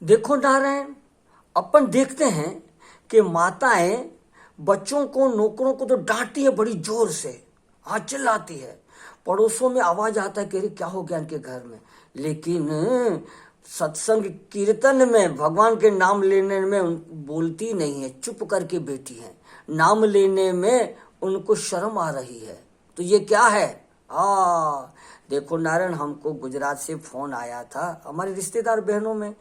देखो नारायण, अपन देखते हैं कि माताएं बच्चों को, नौकरों को तो डांटती है बड़ी जोर से, हाँ चिल्लाती है। पड़ोसों में आवाज आता है कि अरे क्या हो गया इनके घर में। लेकिन सत्संग कीर्तन में भगवान के नाम लेने में बोलती नहीं है, चुप करके बैठी है। नाम लेने में उनको शर्म आ रही है। तो ये क्या है? देखो नारायण, हमको गुजरात से फोन आया था हमारे रिश्तेदार बहनों में।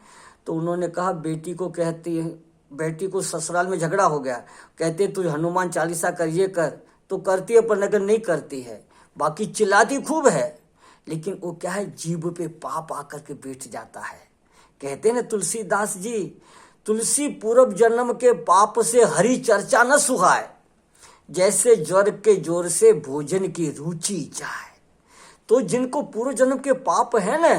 तो उन्होंने कहा बेटी को कहती है, बेटी को ससुराल में झगड़ा हो गया, कहते तू हनुमान चालीसा करिए कर, तो करती है पर नगर नहीं करती है। बाकी चिल्लाती खूब है, लेकिन वो क्या है, जीभ पे पाप आकर के बैठ जाता है। कहते हैं ना तुलसीदास जी, तुलसी पूर्व जन्म के पाप से हरि चर्चा न सुहाए, जैसे ज्वर के जोर से भोजन की रुचि जाए। तो जिनको पूर्व जन्म के पाप है ना,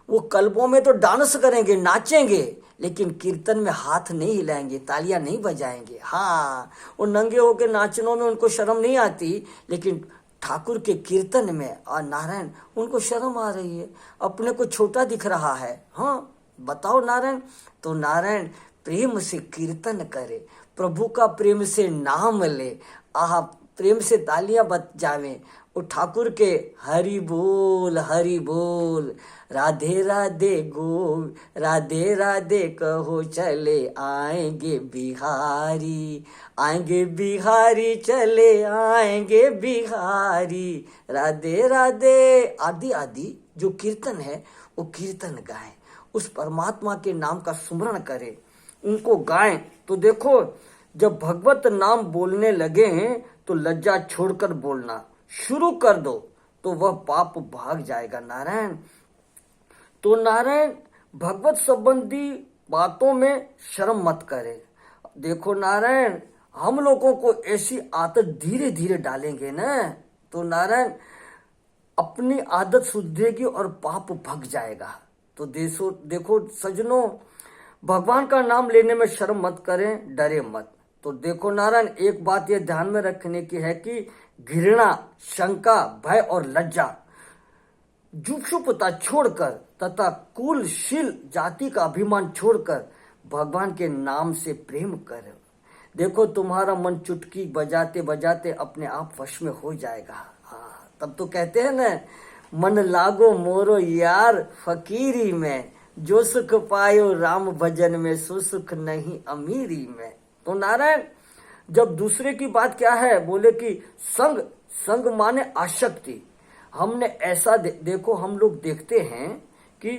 वो कल्पों में तो डांस करेंगे, नाचेंगे, लेकिन कीर्तन में हाथ नहीं हिलाएंगे, तालियां नहीं बजाएंगे। हाँ, वो नंगे होके नाचनों में उनको शर्म नहीं आती, लेकिन ठाकुर के कीर्तन में और नारायण उनको शर्म आ रही है, अपने को छोटा दिख रहा है। हाँ बताओ नारायण। तो नारायण प्रेम से कीर्तन करे, प्रभु का प्रेम से नाम ले, आह प्रेम से तालियां बजावे, वो ठाकुर के हरि बोल, राधे राधे गो, राधे राधे कहो चले आएंगे बिहारी, आएंगे बिहारी चले आएंगे बिहारी, राधे राधे आदि आदि जो कीर्तन है वो कीर्तन गाएं, उस परमात्मा के नाम का सुमरण करें, उनको गाएं। तो देखो, जब भगवत नाम बोलने लगे हैं तो लज्जा छोड़कर बोलना शुरू कर दो, तो वह पाप भाग जाएगा नारायण। तो नारायण भगवत संबंधी बातों में शर्म मत करें। देखो नारायण, हम लोगों को ऐसी आदत धीरे धीरे डालेंगे ना, तो नारायण अपनी आदत सुधरेगी और पाप भग जाएगा। तो देखो सजनों, भगवान का नाम लेने में शर्म मत करें, डरे मत। तो देखो नारायण, एक बात ये ध्यान में रखने की है कि घृणा, शंका, भय और लज्जा, जुक्षुपता छोड़कर तथा कुलशील जाति का अभिमान छोड़कर भगवान के नाम से प्रेम कर। देखो तुम्हारा मन चुटकी बजाते बजाते अपने आप वश में हो जाएगा। हाँ, तब तो कहते हैं ना, मन लागो मोरो यार फकीरी में, जो सुख पायो राम भजन में, सो सुख नहीं अमीरी में। तो नारायण जब दूसरे की बात क्या है, बोले कि संग, संग माने आसक्ति। हमने ऐसा देखो, हम लोग देखते हैं कि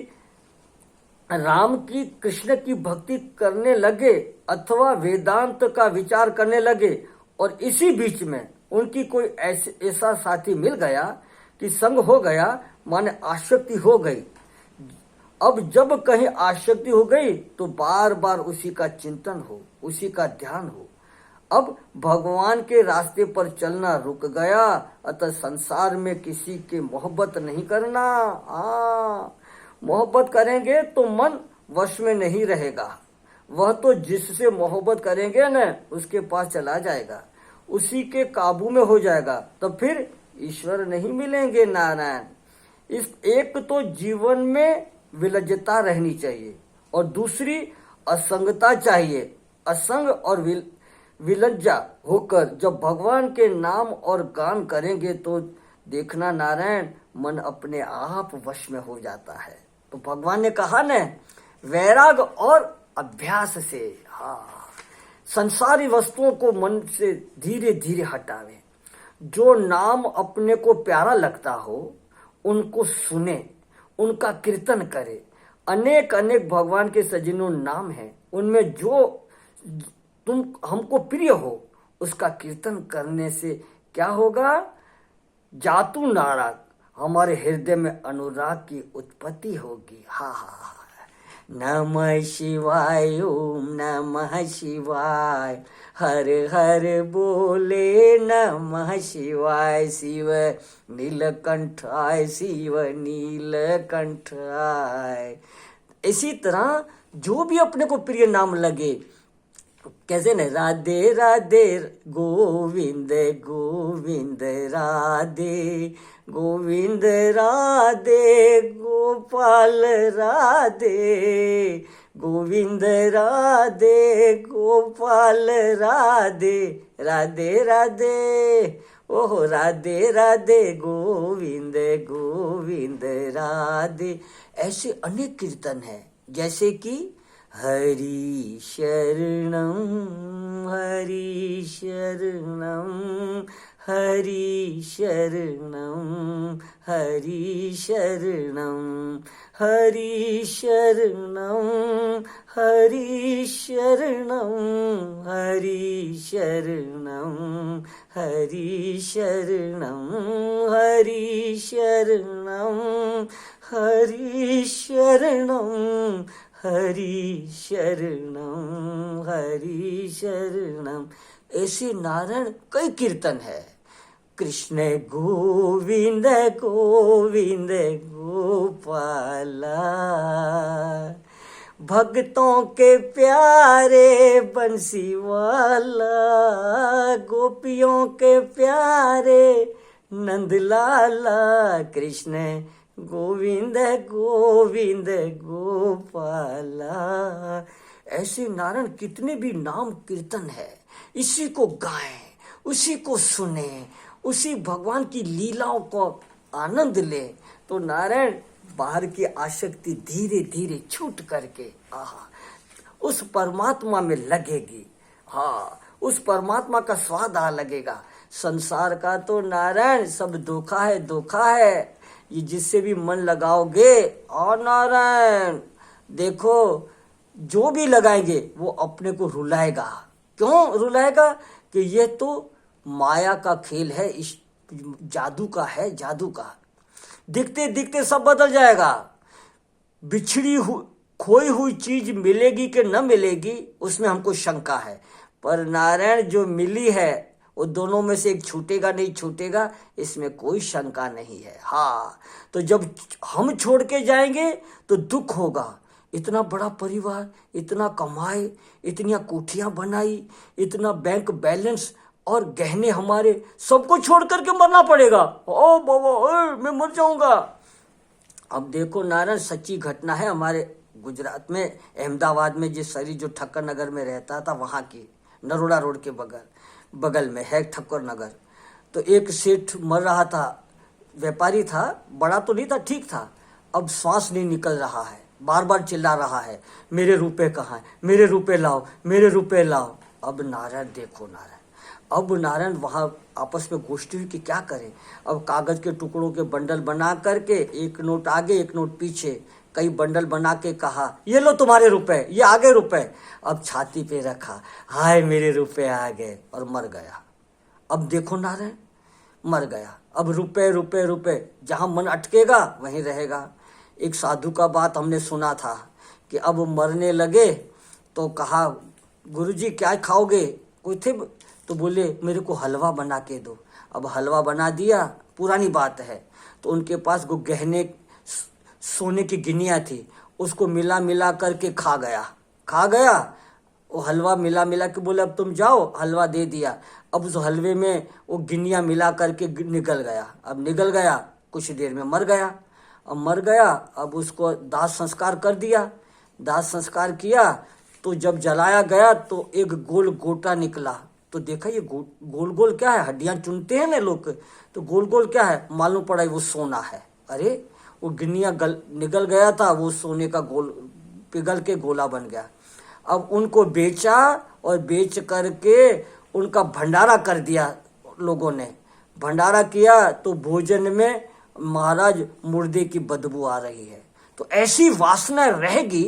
राम की, कृष्ण की भक्ति करने लगे अथवा वेदांत का विचार करने लगे, और इसी बीच में उनकी कोई ऐसा साथी मिल गया कि संग हो गया, माने आसक्ति हो गई। अब जब कहीं आसक्ति हो गई तो बार बार उसी का चिंतन हो, उसी का ध्यान हो। अब भगवान के रास्ते पर चलना रुक गया, अतः संसार में किसी के मोहब्बत नहीं करना। मोहब्बत करेंगे तो मन वश में नहीं रहेगा, वह तो जिससे मोहब्बत करेंगे न उसके पास चला जाएगा, उसी के काबू में हो जाएगा, तो फिर ईश्वर नहीं मिलेंगे नारायण। इस एक तो जीवन में विलज्जता रहनी चाहिए, और दूसरी असंगता चाहिए। असंग और विलज्जा होकर जब भगवान के नाम और गान करेंगे तो देखना नारायण, मन अपने आप वश में हो जाता है। तो भगवान ने कहा न, वैराग और अभ्यास से, संसारी वस्तुओं को मन से धीरे धीरे हटावे। जो नाम अपने को प्यारा लगता हो उनको सुने, उनका कीर्तन करे। अनेक अनेक भगवान के सजीनों नाम हैं, उनमें जो तुम हमको प्रिय हो उसका कीर्तन करने से क्या होगा, जातु नाराग, हमारे हृदय में अनुराग की उत्पत्ति होगी। नमः शिवाय, ओम नमः शिवाय, हर हर बोले नमः शिवाय, शिव नीलकंठाय, शिव नीलकंठाय। इसी तरह जो भी अपने को प्रिय नाम लगे, कैसे न, राधे राधे गोविंद गोविंद राधे, गोविंद राधे गोपाल राधे, गोविंद राधे गोपाल राधे राधे राधे, ओह राधे राधे गोविंद गोविंद राधे। ऐसे अनेक कीर्तन है, जैसे कि हरि शरणम हरि शरणम हरि शरणम हरि शरणम हरि शरणम हरि शरणम हरि शरणम हरि शरणम हरि शरणम हरि शरणम हरि शरणम हरि शरणम। ऐसे नारायण कई कीर्तन है। कृष्ण गोविंद गोविंद गोपाला, भक्तों के प्यारे बंसी वाला, गोपियों के प्यारे नंदलाला। कृष्ण गोविंद गोविंद गोपाला। ऐसे नारायण कितने भी नाम कीर्तन है, इसी को गाएं, उसी को सुने, उसी भगवान की लीलाओं को आनंद ले, तो नारायण बाहर की आसक्ति धीरे धीरे छूट करके उस परमात्मा में लगेगी। हाँ, उस परमात्मा का स्वाद आ लगेगा। संसार का तो नारायण सब धोखा है, धोखा है। ये जिससे भी मन लगाओगे और नारायण देखो, जो भी लगाएंगे वो अपने को रुलाएगा। क्यों रुलाएगा? कि ये तो माया का खेल है, इस जादू का है, जादू का। दिखते दिखते सब बदल जाएगा। बिछड़ी खोई हुई चीज मिलेगी कि न मिलेगी, उसमें हमको शंका है। पर नारायण जो मिली है वो दोनों में से एक छूटेगा नहीं छूटेगा, इसमें कोई शंका नहीं है। हाँ, तो जब हम छोड़ के जाएंगे तो दुख होगा। इतना बड़ा परिवार, इतना कमाए, इतनी कोठियां बनाई, इतना बैंक बैलेंस और गहने हमारे, सबको छोड़ करके मरना पड़ेगा। ओ बाबा, मैं मर जाऊंगा। अब देखो नारायण, सच्ची घटना है। हमारे गुजरात में अहमदाबाद में जिस शरीर जो ठक्कर नगर में रहता था, वहां की नरोड़ा रोड के बगल में है ठक्कर नगर। तो एक सेठ मर रहा था, व्यापारी था, बड़ा तो नहीं था, ठीक था। अब श्वास नहीं निकल रहा है, बार बार चिल्ला रहा है, मेरे रुपए कहाँ हैं, मेरे रुपए लाओ, मेरे रुपए लाओ। अब नारायण देखो नारायण, अब नारायण वहाँ आपस में गोष्ठी हुई कि क्या करें। अब कागज के टुकड़ों के बंडल बना करके, एक नोट आगे एक नोट पीछे, कई बंडल बना के कहा, ये लो तुम्हारे रुपए, ये आगे रुपए। अब छाती पे रखा, हाय मेरे रुपए आ गए, और मर गया। अब देखो नारायण, मर गया। अब रुपए रुपए रुपए, जहां मन अटकेगा वहीं रहेगा। एक साधु का बात हमने सुना था कि अब मरने लगे तो कहा, गुरुजी क्या खाओगे? कोई थे तो बोले मेरे को हलवा बना के दो। अब हलवा बना दिया, पुरानी बात है। तो उनके पास वो गहने सोने की गिनिया थी, उसको मिला मिला करके खा गया। वो हलवा मिला मिला के बोले अब तुम जाओ, हलवा दे दिया। अब उस हलवे में वो गिनिया मिला करके निकल गया। अब निकल गया, कुछ देर में मर गया। अब मर गया, अब उसको दाह संस्कार कर दिया। दाह संस्कार किया तो जब जलाया गया तो एक गोल गोटा निकला। तो देखा ये गोल गोल क्या है, हड्डियां चुनते हैं ना लोग, तो गोल गोल क्या है, मालूम पड़ा वो सोना है। अरे वो गिनिया निकल गया था, वो सोने का गोल पिघल के गोला बन गया। अब उनको बेचा और बेच करके उनका भंडारा कर दिया लोगों ने। भंडारा किया तो भोजन में महाराज मुर्दे की बदबू आ रही है। तो ऐसी वासना रहेगी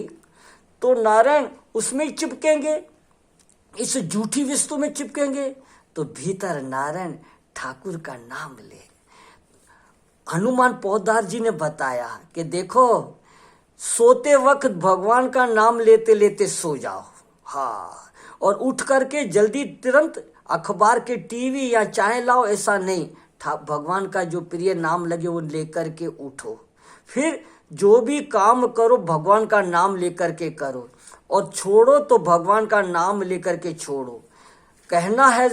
तो नारायण उसमें ही चिपकेंगे, इस झूठी वस्तु में चिपकेंगे। तो भीतर नारायण ठाकुर का नाम ले। हनुमान पौधार जी ने बताया कि देखो, सोते वक्त भगवान का नाम लेते लेते सो जाओ। हाँ, और उठ करके जल्दी तुरंत अखबार के टीवी या चाय लाओ, ऐसा नहीं। भगवान का जो प्रिय नाम लगे वो लेकर के उठो। फिर जो भी काम करो भगवान का नाम लेकर के करो, और छोड़ो तो भगवान का नाम लेकर के छोड़ो। कहना है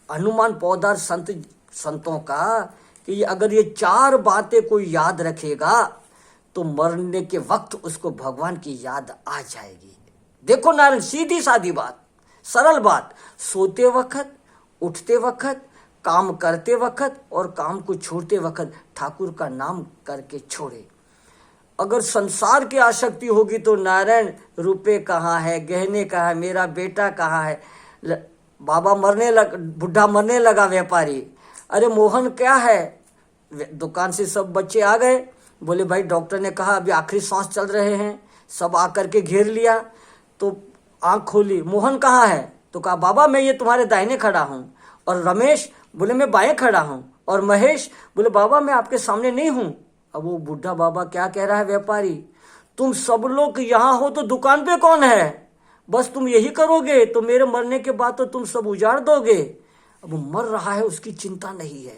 हनुमान पौधार संतों का कि अगर ये चार बातें कोई याद रखेगा तो मरने के वक्त उसको भगवान की याद आ जाएगी। देखो नारायण, सीधी सादी बात, सरल बात, सोते वक्त, उठते वक्त, काम करते वक्त और काम को छोड़ते वक्त ठाकुर का नाम करके छोड़े। अगर संसार की आसक्ति होगी तो नारायण, रुपए कहाँ है, गहने कहाँ है, मेरा बेटा कहाँ है, बाबा बुढ़ा मरने लगा, व्यापारी, अरे मोहन क्या है, दुकान से सब बच्चे आ गए, बोले भाई डॉक्टर ने कहा अभी आखिरी सांस चल रहे हैं, सब आकर के घेर लिया, तो आंख खोली, मोहन कहाँ है, तो कहा बाबा मैं ये तुम्हारे दाहिने खड़ा हूँ, और रमेश बोले मैं बाएं खड़ा हूँ, और महेश बोले बाबा मैं आपके सामने नहीं हूँ। अब वो बुढ़ा बाबा क्या कह रहा है, व्यापारी तुम सब लोग यहाँ हो तो दुकान पे कौन है, बस तुम यही करोगे तो मेरे मरने के बाद तो तुम सब उजाड़ दोगे। अब वो मर रहा है, उसकी चिंता नहीं है,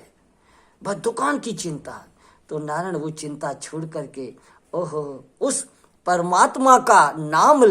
बस दुकान की चिंता। तो नारायण वो चिंता छोड़ करके ओहो उस परमात्मा का नाम ले